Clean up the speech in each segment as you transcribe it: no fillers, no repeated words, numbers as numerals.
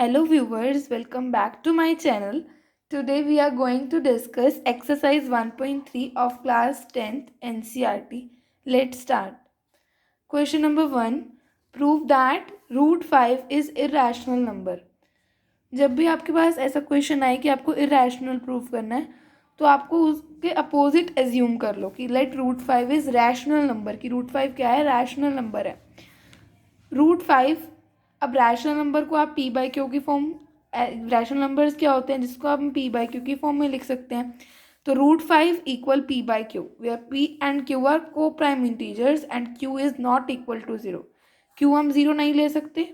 Hello viewers, welcome back to my channel. Today we are going to discuss exercise 1.3 of class 10th NCERT. Let's start. Question number 1. Prove that root 5 is irrational number. जब भी आपके पास ऐसा question आए कि आपको irrational proof करना है तो आपको उसके अपोजिट एज्यूम कर लो कि let root 5 is rational number, कि रूट 5 क्या है, रैशनल नंबर है. रूट 5, अब रैशनल नंबर को आप पी बाई क्यू की फॉर्म, रैशनल नंबर्स क्या होते हैं जिसको आप पी बाई क्यू की फॉर्म में लिख सकते हैं. तो root 5 equal P by Q, where P and Q are coprime integers and Q is not equal to 0. Q हम 0 नहीं ले सकते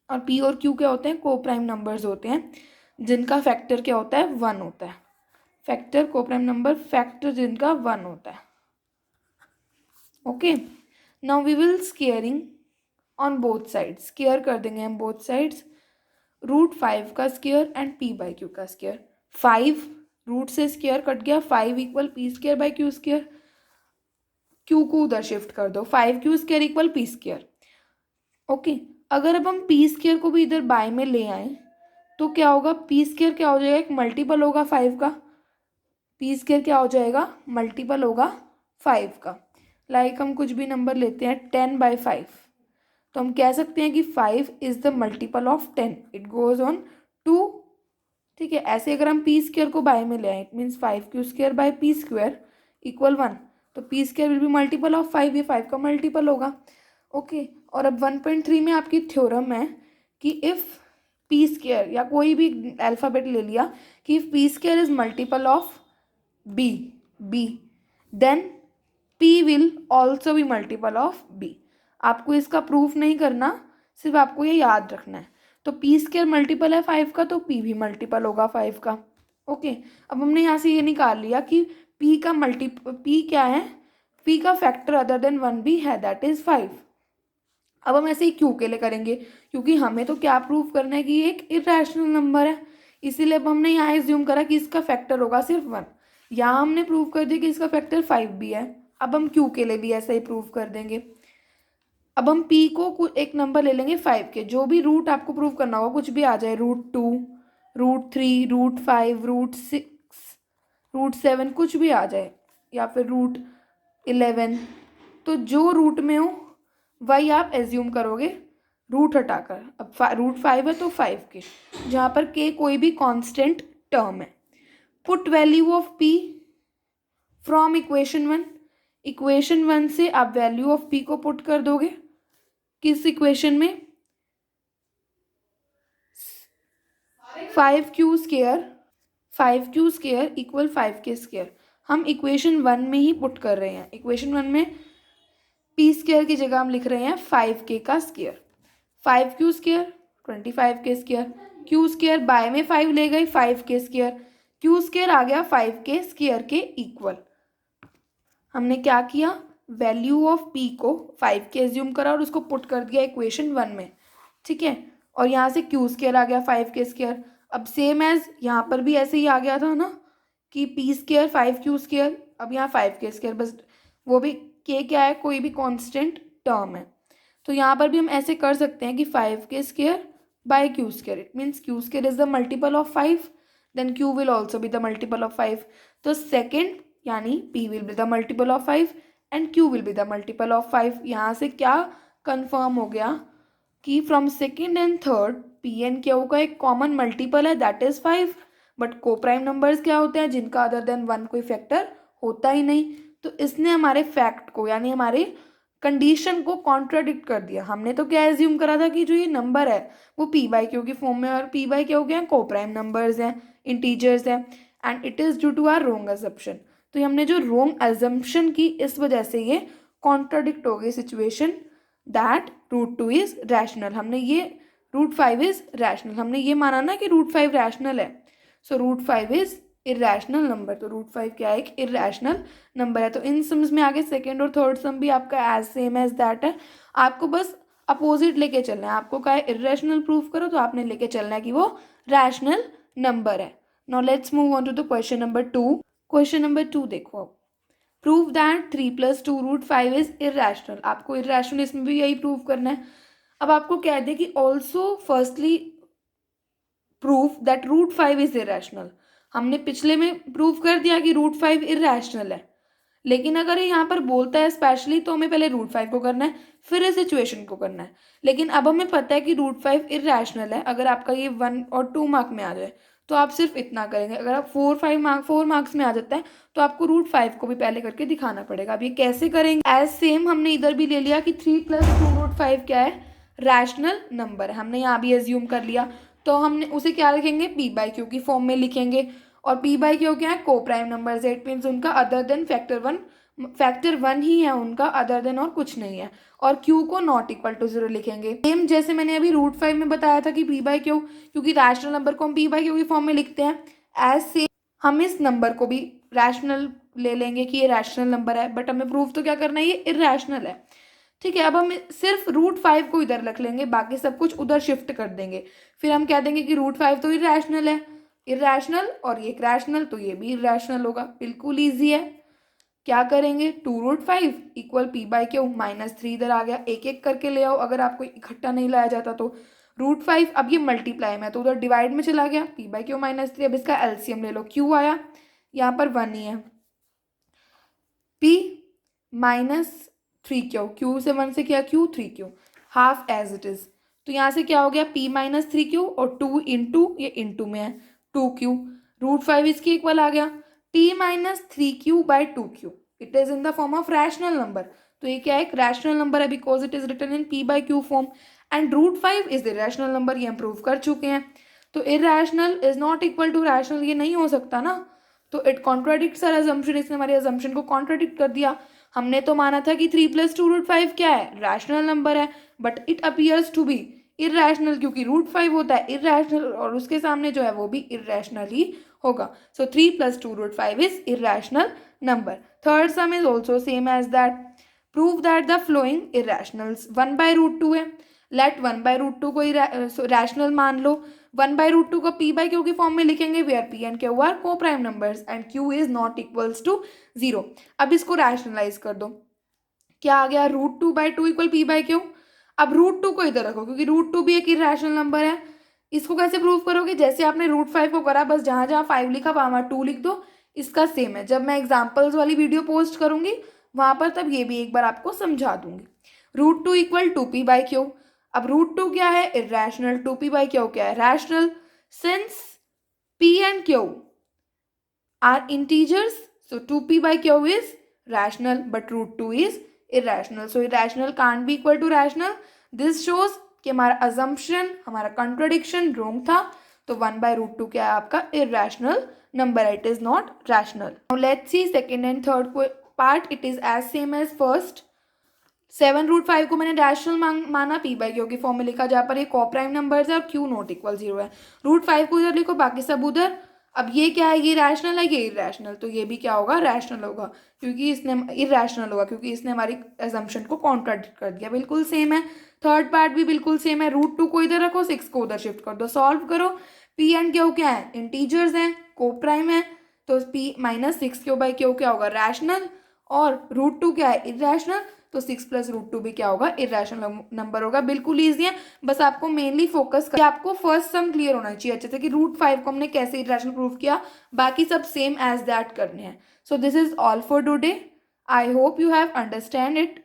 और पी और क्यू क्या होते हैं, को प्राइम नंबर्स होते हैं जिनका फैक्टर क्या होता है, 1 होता है. फैक्टर को प्राइम नंबर फैक्टर जिनका 1 होता है. Okay, now we will squaring on both sides. Square कर देंगे हम बोथ साइड्स. रूट 5 का square and p by q का स्केयर. 5 रूट से स्केयर कट गया, 5 equal p square by q square. Q को उधर शिफ्ट कर दो, 5 q square equal p square. Okay, अगर अब हम पी स्केयर को भी इधर बाय में ले आए तो क्या होगा, पी स्केयर क्या हो जाएगा, एक मल्टीपल होगा 5 का. पी स्केयर क्या हो जाएगा, मल्टीपल होगा 5 का. लाइक हम कुछ भी नंबर लेते हैं 10/5, तो हम कह सकते हैं कि 5 is the multiple of 10. It goes on to. ठीक है, ऐसे अगर हम पी स्केयर को बाय में ले आए, it means 5 q square by P square equal 1. तो P square will be multiple of 5, ये 5 का मल्टीपल होगा. ओके, और अब 1.3 में आपकी थ्योरम है कि इफ़ पी स्केयर या कोई भी अल्फ़ाबेट ले लिया कि if p square is multiple of b then p will also be multiple of b. आपको इसका प्रूफ नहीं करना, सिर्फ आपको ये याद रखना है. तो पी स्केयर मल्टीपल है 5 का तो पी भी मल्टीपल होगा 5 का. ओके, अब हमने यहाँ से ये निकाल लिया कि पी का पी क्या है, पी का फैक्टर अदर देन 1 भी है, दैट इज 5. अब हम ऐसे ही क्यू के लिए करेंगे क्योंकि हमें तो क्या प्रूफ करना है कि ये एक इरेशनल नंबर है, इसीलिए अब हमने यहाँ एज्यूम करा कि इसका फैक्टर होगा सिर्फ 1. यहाँ हमने प्रूव कर दिया कि इसका फैक्टर 5 भी है. अब हम क्यू के लिए भी ऐसा ही प्रूव कर देंगे. अब हम पी को एक नंबर ले लेंगे 5 के, जो भी रूट आपको प्रूव करना होगा, कुछ भी आ जाए, root 2, root 3, root 5, root 6, root 7, कुछ भी आ जाए, या फिर रूट 11. तो जो रूट में हो वही आप एज्यूम करोगे रूट हटाकर. अब रूट 5 है तो 5 के, जहाँ पर के कोई भी कांस्टेंट टर्म है. Put value of P from equation 1. Equation 1 से आप वैल्यू ऑफ पी को पुट कर दोगे किस इक्वेशन में, 5q square equal 5k square. हम इक्वेशन 1 में ही पुट कर रहे हैं. इक्वेशन 1 में पी स्केयर की जगह हम लिख रहे हैं 5k का square. 5q square 25k square. q square by में 5 ले गई, 5k स्केयर. q स्केयर आ गया 5k स्केयर के इक्वल. हमने क्या किया, वैल्यू ऑफ p को 5k एज्यूम करा और उसको पुट कर दिया इक्वेशन 1 में. ठीक है, और यहाँ से q स्केयर आ गया 5k स्केयर. अब सेम एज यहाँ पर भी ऐसे ही आ गया था ना कि p स्केयर 5q स्केयर. अब यहाँ 5k स्केयर, बस वो भी k क्या है, कोई भी कांस्टेंट टर्म है. तो यहाँ पर भी हम ऐसे कर सकते हैं कि 5k square by q square. It means q square is the multiple of 5, then q will also be the multiple of 5. तो सेकेंड यानी p will be the multiple of 5 and q will be the multiple of 5. यहाँ से क्या confirm हो गया कि from second and third p and q का एक कॉमन मल्टीपल है, that is 5. But coprime numbers क्या होते हैं, जिनका अदर देन 1 कोई फैक्टर होता ही नहीं. तो इसने हमारे फैक्ट को यानी हमारे कंडीशन को कॉन्ट्राडिक्ट कर दिया. हमने तो क्या एज्यूम करा था कि जो ये नंबर है वो पी बाई क्यू की फॉर्म में, और पी बाई क्यू क्या है, को प्राइम नंबर्स हैं, इंटीजर्स हैं, and it is due to our wrong assumption. तो हमने जो रोंग अजम्पशन की, इस वजह से ये कॉन्ट्राडिक्ट हो गई situation that root 2 is rational. हमने ये रूट 5 इज रैशनल, हमने ये माना ना कि रूट 5 रैशनल है. So root 5 is irrational number. तो रूट 5 क्या है, एक इरेशनल नंबर है. तो इन सम्स में आगे सेकेंड और थर्ड सम भी आपका एज सेम एज दैट है. आपको बस अपोजिट लेके चलना है. आपको क्या है, इरेशनल प्रूफ करो तो आपने लेके चलना है कि वो रैशनल नंबर है. Now let's move on to the question number 2. Question number 2 देखो, prove that 3 + 2 root 5 is irrational. आपको इरेशनल इसमें भी यही प्रूव करना है. अब आपको कह दे कि also firstly proof that root 5 is irrational. हमने पिछले में प्रूव कर दिया कि रूट 5 इरेशनल है, लेकिन अगर ये यहाँ पर बोलता है स्पेशली तो हमें पहले रूट 5 को करना है, फिर इस सिचुएशन को करना है। लेकिन अब हमें पता है कि रूट 5 इरेशनल है। अगर आपका ये 1 और 2 मार्क में आ जाए तो आप सिर्फ इतना करेंगे। अगर आप 4 मार्क्स में आ जाता है तो आपको रूट 5 को भी पहले करके दिखाना पड़ेगा। अब ये कैसे करेंगे? एज सेम हमने इधर भी ले लिया कि 3 + 2 रूट 5 क्या है? रैशनल नंबर है। हमने यहाँ भी एज्यूम कर लिया, तो हमने उसे क्या लिखेंगे? p/q की फॉर्म में लिखेंगे। और p/q क्या है? को प्राइम नंबर है। इट मीन्स उनका अदर देन फैक्टर 1 ही है उनका, अदर देन और कुछ नहीं है। और q को नॉट इक्वल टू 0 लिखेंगे। सेम जैसे मैंने अभी रूट 5 में बताया था कि p/q, क्योंकि रैशनल नंबर को हम p/q की फॉर्म में लिखते हैं, एज सेम हम इस नंबर को भी रैशनल ले लेंगे कि ये रैशनल नंबर है, बट हमें प्रूफ तो क्या करना है? ये इरेशनल है। ठीक है, अब हम सिर्फ रूट 5 को इधर रख लेंगे, बाकी सब कुछ उधर शिफ्ट कर देंगे। फिर हम कह देंगे कि रूट 5 तो इरेशनल है, इरेशनल और ये रैशनल, तो ये भी इरेशनल होगा। बिल्कुल ईजी है। क्या करेंगे? 2√5 इक्वल p/q -3 इधर आ गया। एक एक करके ले आओ, अगर आपको इकट्ठा नहीं लाया जाता तो। रूट 5 अब ये मल्टीप्लाई में तो उधर डिवाइड में चला गया, p/q -3। अब इसका एलसीएम ले लो, q आया, यहाँ पर 1 ही है। p -3q, q से 1 से किया q, 3q, half as it is. तो यहाँ से क्या हो गया? p -3q और 2 इंटू, ये इंटू में है, 2q। रूट 5 इसके इक्वल आ गया p -3q/2q। It is in the form of rational number. तो ये क्या है? एक रैशनल नंबर है, because it is written in p/q form. And root 5 is irrational number, ये हम प्रूव कर चुके हैं। तो irrational is not equal to rational, ये नहीं हो सकता ना। तो इट कॉन्ट्राडिक्ट्स आवर अजम्पशन, इसने हमारी अजम्पशन को कॉन्ट्राडिक्ट कर दिया। हमने तो माना था कि 3 + 2 रूट 5 क्या है? रैशनल नंबर है, but it appears to be irrational, क्योंकि रूट 5 होता है इरेशनल और उसके सामने जो है वो भी इरेशनल ही होगा। So 3 + 2 root 5 is irrational number. Third sum is also same as that. Prove that the following irrationals 1/√2 है। लेट 1/√2 को रैशनल मान लो। 1/√2 को p/q की फॉर्म में लिखेंगे, where p and q are coprime numbers and q is not equals to 0। अब इसको rationalise कर दो, क्या आ गया? √2/2 इक्वल p/q। अब √2 को इधर रखो, क्योंकि √2 भी एक इरेशनल नंबर है। इसको कैसे प्रूव करोगे? जैसे आपने रूट 5 को करा, बस जहां जहां 5 लिखा वहां 2 लिख दो। इसका सेम है, जब मैं एग्जाम्पल्स वाली वीडियो पोस्ट करूंगी वहां पर, तब ये भी एक बार आपको समझा दूंगी। √2 इक्वल 2p/q। अब √2 क्या है? इरेशनल। 2p/q क्या है? Rational. Since p and q are integers, so 2p/q is rational, but √2 is irrational. So irrational can't be equal to rational. This shows कि हमारा assumption, हमारा contradiction wrong था। तो 1/√2 क्या है? आपका irrational number, it is not rational. Now let's see second and third part. It is as same as first. 7√5 को मैंने रैशनल माना, p/q की फॉर्म में लिखा, जहाँ पर ये को प्राइम नंबर्स है और q नॉट इक्वल 0 है। √5 को इधर लिखो, बाकी सब उधर। अब ये क्या है? ये रैशनल है, ये इरेशनल, तो ये भी क्या होगा? रैशनल होगा, क्योंकि इसने इरेशनल होगा, क्योंकि इसने हमारी असम्पशन को कॉन्ट्राडिक्ट कर दिया। बिल्कुल सेम है। थर्ड पार्ट भी बिल्कुल सेम है। √2 को इधर रखो, 6 को उधर शिफ्ट कर दो, सॉल्व करो। p एंड q क्या है? इंटीजर्स हैं, को प्राइम है, तो p -6q/q क्या होगा? रैशनल। और √2 क्या है? इरेशनल, तो 6 + √2 भी क्या होगा? इरेशनल नंबर होगा। बिल्कुल ईजी है, बस आपको मेनली फोकस कर, आपको फर्स्ट सम क्लियर होना चाहिए अच्छे से कि √5 को हमने कैसे इरेशनल प्रूव किया, बाकी सब सेम एज दैट करने हैं। So this is all for today. I hope you have understand it.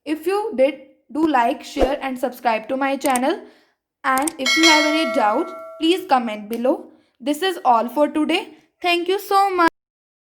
If you did, do like, share and subscribe to my channel. And if you have any doubt, please comment below. This is all for today. Thank you so much.